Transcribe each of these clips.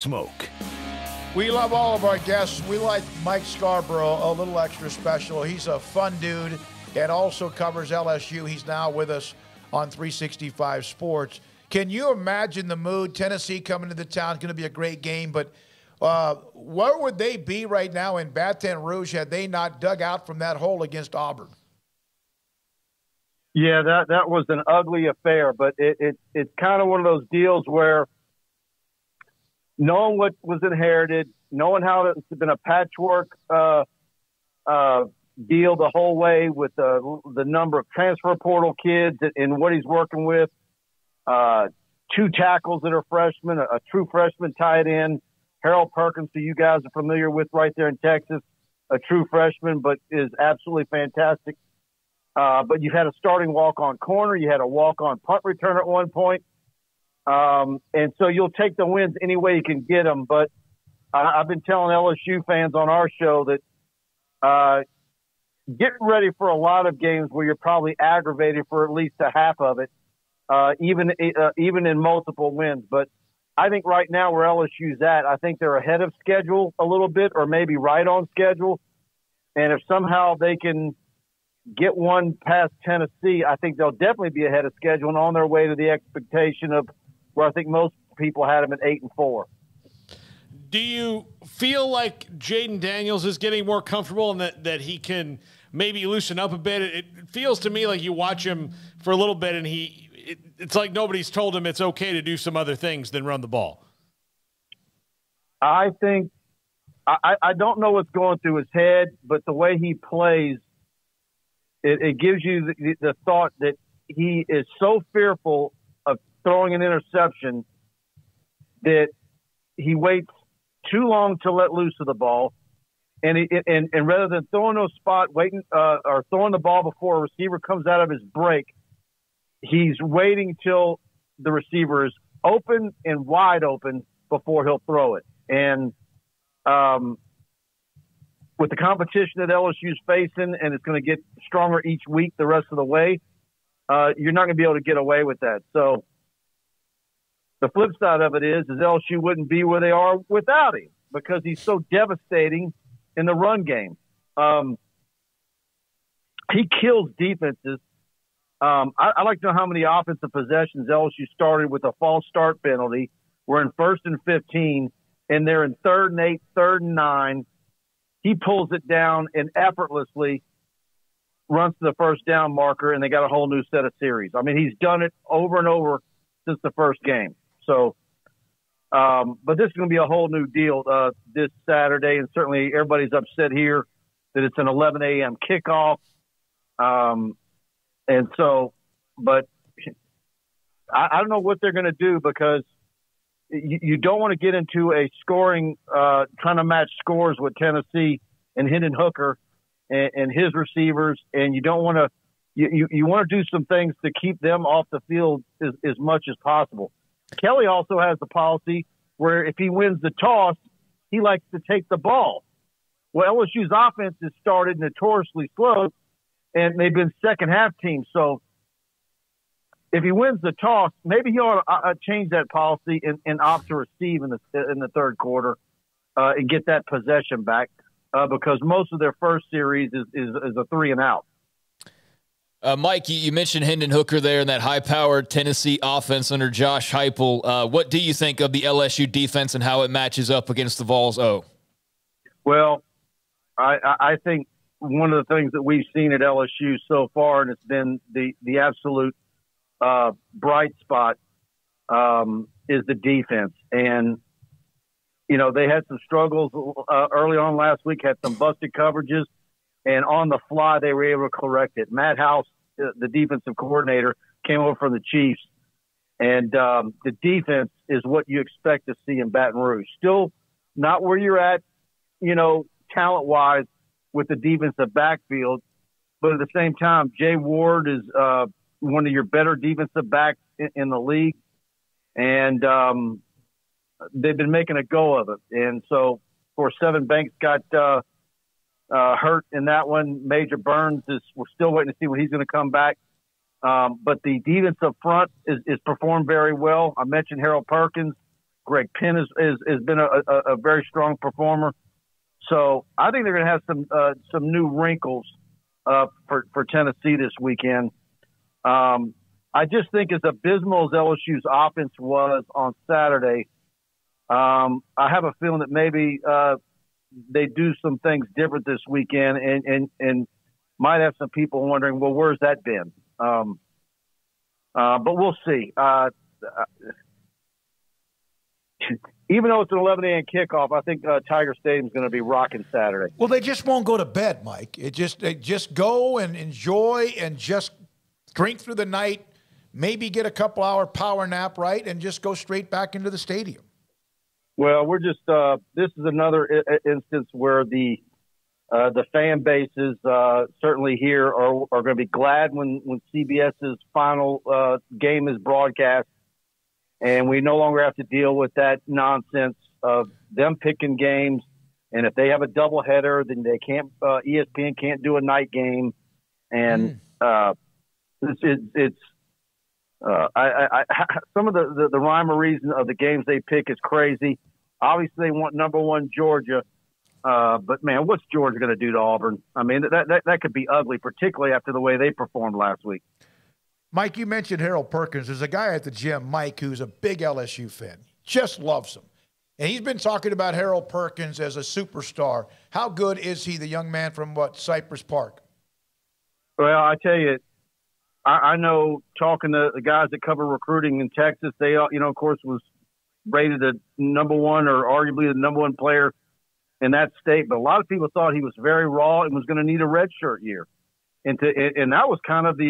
Smoak. We love all of our guests. We like Mike Scarborough a little extra special. He's a fun dude and also covers LSU. He's now with us on 365 Sports. Can you imagine the mood? Tennessee coming to the town is going to be a great game, but where would they be right now in Baton Rouge had they not dug out from that hole against Auburn? Yeah, that was an ugly affair, but it's kind of one of those deals where knowing what was inherited, knowing how it's been a patchwork deal the whole way with the number of transfer portal kids and what he's working with, 2 tackles that are freshmen, a true freshman tight end, Harold Perkins, who you guys are familiar with right there in Texas, a true freshman, but is absolutely fantastic. But you had a starting walk-on corner. You had a walk-on punt return at one point. And so you'll take the wins any way you can get them. But I've been telling LSU fans on our show that get ready for a lot of games where you're probably aggravated for at least a half of it, even in multiple wins. But I think right now where LSU's at, I think they're ahead of schedule a little bit or maybe right on schedule. And if somehow they can get one past Tennessee, I think they'll definitely be ahead of schedule and on their way to the expectation of where I think most people had them at 8-4. Do you feel like Jaden Daniels is getting more comfortable and that he can maybe loosen up a bit? It feels to me like you watch him for a little bit and it's like nobody's told him it's okay to do some other things than run the ball. I think I don't know what's going through his head, but the way he plays, it gives you the thought that he is so fearful of throwing an interception that he waits too long to let loose of the ball. And rather than throwing no spot, waiting or throwing the ball before a receiver comes out of his break, he's waiting till the receiver is open and wide open before he'll throw it. And with the competition that LSU's facing, and it's going to get stronger each week the rest of the way, you're not going to be able to get away with that. So the flip side of it is LSU wouldn't be where they are without him because he's so devastating in the run game. He kills defenses. I'd like to know how many offensive possessions LSU started with a false start penalty. We're in 1st and 15, and they're in 3rd and 8, 3rd and 9. He pulls it down and effortlessly runs to the first down marker, and they got a whole new set of series. I mean, he's done it over and over since the first game. So, but this is going to be a whole new deal this Saturday, and certainly everybody's upset here that it's an 11 a.m. kickoff. And so, but I don't know what they're going to do because you don't want to get into a scoring, trying to match scores with Tennessee and Hendon Hooker and his receivers. And you don't want to, you want to do some things to keep them off the field as much as possible. Kelly also has the policy where if he wins the toss, he likes to take the ball. Well, LSU's offense has started notoriously slow, and they've been second half teams. So if he wins the toss, maybe he ought to change that policy and opt to receive in the third quarter and get that possession back because most of their first series is a 3 and out. Mike, you mentioned Hendon Hooker there in that high-powered Tennessee offense under Josh Heupel. What do you think of the LSU defense and how it matches up against the Vols O? Well, I think one of the things that we've seen at LSU so far, and it's been the absolute bright spot, is the defense. And, you know, they had some struggles early on last week, had some busted coverages, and on the fly they were able to correct it. Matt House, the defensive coordinator, came over from the Chiefs, and the defense is what you expect to see in Baton Rouge. Still not where you're at, you know, talent-wise with the defensive backfield, but at the same time, Jay Ward is one of your better defensive backs in the league, and they've been making a go of it. And so, of course, Sevyn Banks got hurt in that one. Major Burns we're still waiting to see when he's going to come back. But the defense up front is performed very well. I mentioned Harold Perkins. Of Greg Penn has been a very strong performer. So I think they're going to have some new wrinkles for Tennessee this weekend. I just think as abysmal as LSU's offense was on Saturday, I have a feeling that maybe they do some things different this weekend and might have some people wondering, well, where's that been? But we'll see. Even though it's an 11 a.m. kickoff, I think Tiger Stadium is going to be rocking Saturday. Well, they just won't go to bed, Mike. They just go and enjoy and just drink through the night, maybe get a couple-hour power nap, right, and just go straight back into the stadium. Well, we're just this is another instance where the fan bases certainly here are going to be glad when CBS's final game is broadcast, and we no longer have to deal with that nonsense of them picking games. And if they have a doubleheader, then they can't. ESPN can't do a night game, and it's some of the rhyme or reason of the games they pick is crazy. Obviously, they want number one Georgia, but man, what's Georgia going to do to Auburn? I mean, that could be ugly, particularly after the way they performed last week. Mike, you mentioned Harold Perkins. There's a guy at the gym, Mike, who's a big LSU fan. Just loves him. And he's been talking about Harold Perkins as a superstar. How good is he, the young man from Cypress Park? Well, I tell you, I know talking to the guys that cover recruiting in Texas, they, of course, was rated the number one or arguably the number one player in that state. But a lot of people thought he was very raw and was going to need a redshirt year. And that was kind of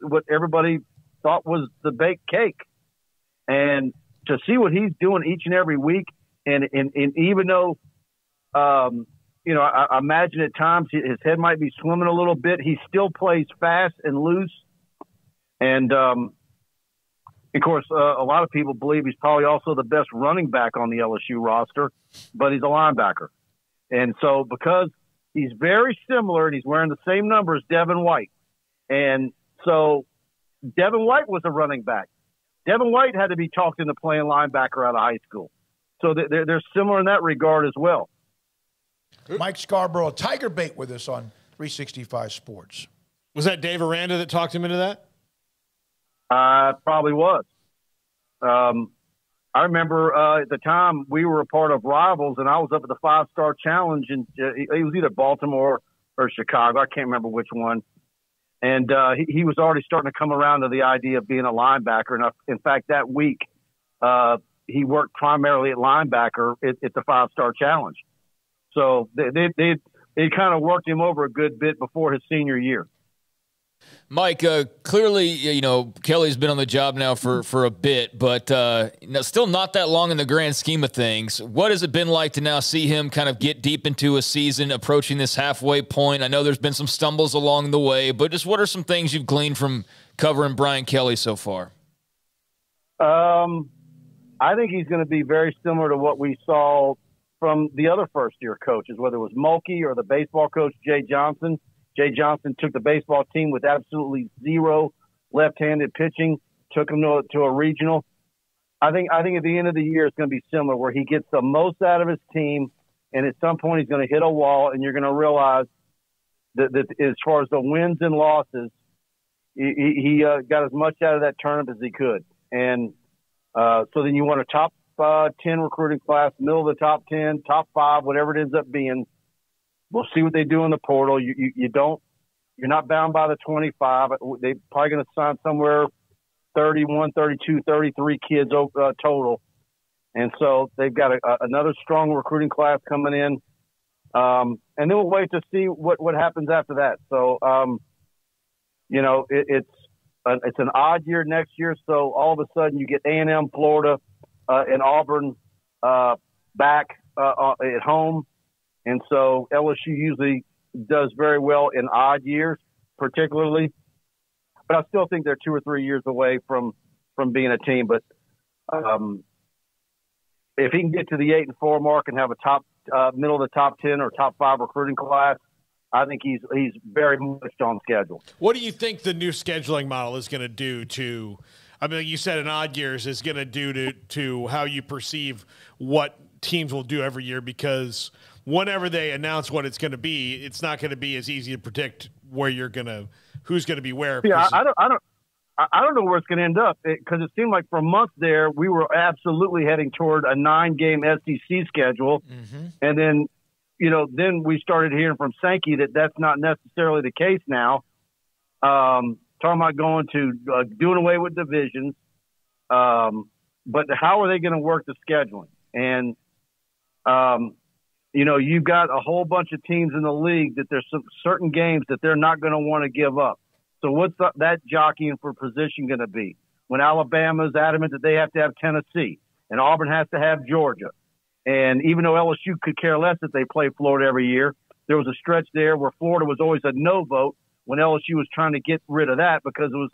what everybody thought was the baked cake. And to see what he's doing each and every week, and even though, I imagine at times his head might be swimming a little bit, he still plays fast and loose. And, of course, a lot of people believe he's probably also the best running back on the LSU roster, but he's a linebacker. And so because he's very similar and he's wearing the same number as Devin White. And so Devin White was a running back. Devin White had to be talked into playing linebacker out of high school. So they're similar in that regard as well. Mike Scarborough, Tiger Bait with us on 365 Sports. Was that Dave Aranda that talked him into that? Probably was. I remember at the time we were a part of Rivals, and I was up at the 5-Star Challenge, and it was either Baltimore or Chicago. I can't remember which one. And he was already starting to come around to the idea of being a linebacker. And in fact, that week he worked primarily at linebacker at the 5-Star Challenge. So they kind of worked him over a good bit before his senior year. Mike, clearly, Kelly's been on the job now for a bit, but still not that long in the grand scheme of things. What has it been like to now see him kind of get deep into a season, approaching this halfway point? I know there's been some stumbles along the way, but just what are some things you've gleaned from covering Brian Kelly so far? I think he's going to be very similar to what we saw from the other first-year coaches, whether it was Mulkey or the baseball coach, Jay Johnson. Jay Johnson took the baseball team with absolutely zero left-handed pitching, took them to a regional. I think at the end of the year it's going to be similar, where he gets the most out of his team, and at some point he's going to hit a wall, and you're going to realize that as far as the wins and losses, he got as much out of that turnip as he could. And so then you want a top 10 recruiting class, middle of the top 10, top 5, whatever it ends up being. We'll see what they do in the portal. You're not bound by the 25. They're probably going to sign somewhere 31, 32, 33 kids total. And so they've got another strong recruiting class coming in. And then we'll wait to see what happens after that. So, it's an odd year next year. So all of a sudden you get A&M, Florida, and Auburn back at home. And so LSU usually does very well in odd years, particularly. But I still think they're 2 or 3 years away from being a team. But if he can get to the 8-4 mark and have a top middle of the top 10 or top 5 recruiting class, I think he's very much on schedule. What do you think the new scheduling model is going to do to I mean, like you said, in odd years is going to do to how you perceive what teams will do every year, because whenever they announce what it's going to be, it's not going to be as easy to predict who's going to be where. Yeah, I don't know where it's going to end up, because it seemed like for months there we were absolutely heading toward a 9-game SEC schedule, and then then we started hearing from Sankey that that's not necessarily the case now. Talking about going to doing away with divisions, but how are they going to work the scheduling? And you've got a whole bunch of teams in the league that there's some certain games that they're not going to want to give up. So what's that jockeying for position going to be? When Alabama's adamant that they have to have Tennessee and Auburn has to have Georgia. And even though LSU could care less if they play Florida every year, there was a stretch there where Florida was always a no vote when LSU was trying to get rid of that, because it was,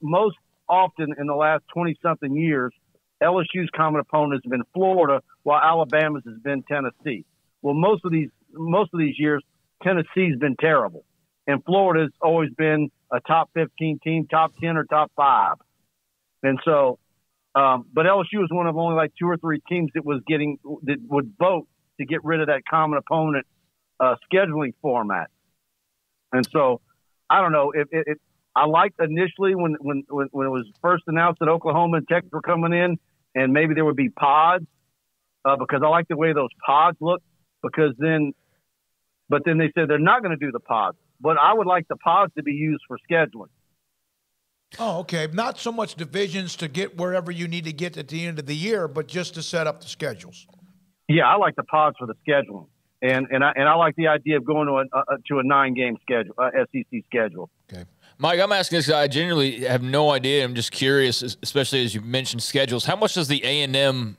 most often in the last 20-something years, LSU's common opponent has been Florida, while Alabama's has been Tennessee. Well, most of these years, Tennessee's been terrible, and Florida's always been a top 15 team, top 10 or top 5. And so, but LSU was one of only like 2 or 3 teams that would vote to get rid of that common opponent scheduling format. And so, I don't know if I liked initially when it was first announced that Oklahoma and Texas were coming in, and maybe there would be pods, because I like the way those pods look. But then they said they're not going to do the pods. But I would like the pods to be used for scheduling. Oh, okay. Not so much divisions to get wherever you need to get at the end of the year, but just to set up the schedules. Yeah, I like the pods for the scheduling. And I like the idea of going to a 9-game schedule, SEC schedule. Okay, Mike, I'm asking this. I genuinely have no idea. I'm just curious, especially as you mentioned schedules. How much does the A&M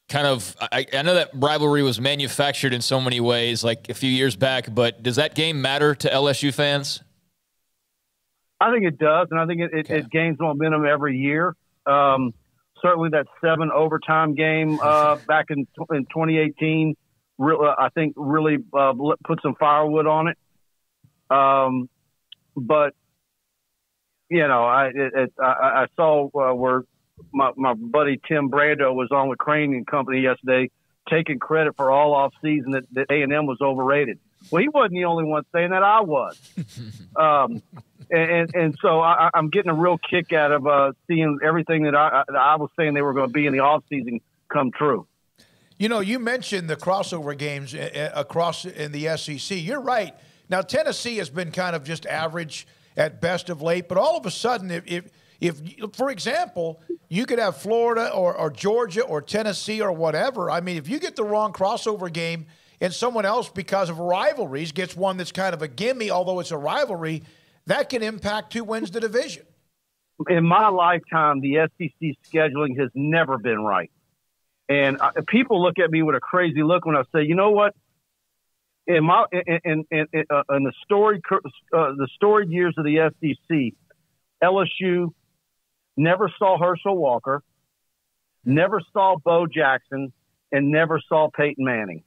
kind of? I know that rivalry was manufactured in so many ways, like a few years back. But does that game matter to LSU fans? I think it does, and I think it gains momentum every year. Certainly, that 7 overtime game back in 2018. I think really put some firewood on it. But I saw where my buddy Tim Brando was on with Crane and Company yesterday, taking credit for all off season that A&M was overrated. Well, he wasn't the only one saying that. I was. And so I'm getting a real kick out of seeing everything that I was saying they were going to be in the off season come true. You mentioned the crossover games across in the SEC. You're right. Now, Tennessee has been kind of just average at best of late, but all of a sudden, if for example, you could have Florida or Georgia or Tennessee or whatever. I mean, if you get the wrong crossover game and someone else, because of rivalries, gets one that's kind of a gimme, although it's a rivalry, that can impact who wins the division. In my lifetime, the SEC scheduling has never been right. And people look at me with a crazy look when I say, you know what? In the storied years of the SEC, LSU never saw Herschel Walker, never saw Bo Jackson, and never saw Peyton Manning.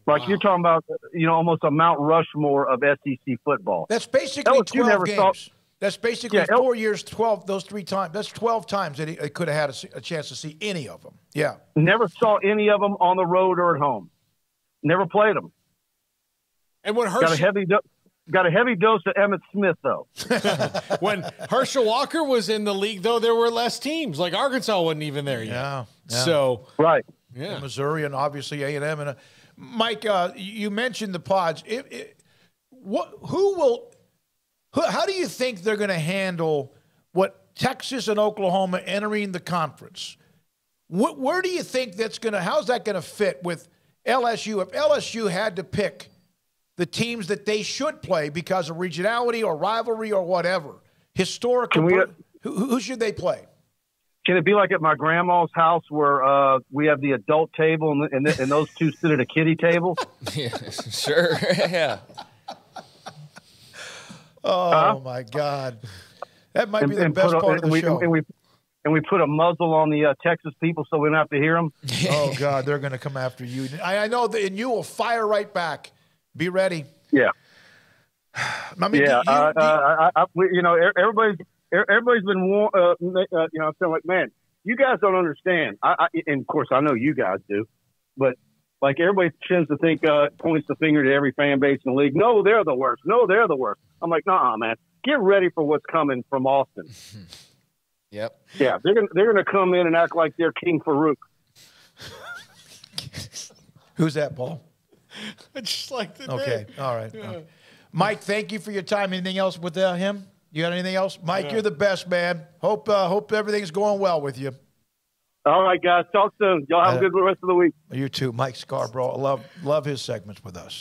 Like, you're talking about, almost a Mount Rushmore of SEC football. That's basically 12 games. That's basically 4 years, 12, those 3 times. That's 12 times that he could have had a chance to see any of them. Yeah. Never saw any of them on the road or at home. Never played them. And when Herschel got a heavy dose of Emmitt Smith, though. When Herschel Walker was in the league, though, there were less teams. Like Arkansas wasn't even there yet. Yeah. So right. Yeah. And Missouri and obviously A&M. And Mike, you mentioned the pods. How do you think they're going to handle what Texas and Oklahoma entering the conference? Where do you think how's that going to fit with LSU? If LSU had to pick the teams that they should play because of regionality or rivalry or whatever, historical, who should they play? Can it be like at my grandma's house where we have the adult table and those two sit at a kiddie table? Yeah, sure. Yeah. Oh, my God. That might be the best part of the show. And we put a muzzle on the Texas people so we don't have to hear them. Oh, God, they're going to come after you. I know that, and you will fire right back. Be ready. Yeah. I mean, everybody's everybody's been, saying like, man, you guys don't understand. And of course, I know you guys do, but like everybody tends to think, points the finger to every fan base in the league. No, they're the worst. No, they're the worst. I'm like, nah, man, get ready for what's coming from Austin. Yep. Yeah, they're gonna come in and act like they're King Farouk. Who's that, Paul? I just like the Okay, name. all right. Yeah. Mike, thank you for your time. Anything else with him? You got anything else? Mike, you're the best, man. Hope everything's going well with you. All right, guys. Talk soon. Y'all have a good rest of the week. You too. Mike Scarborough. I love his segments with us.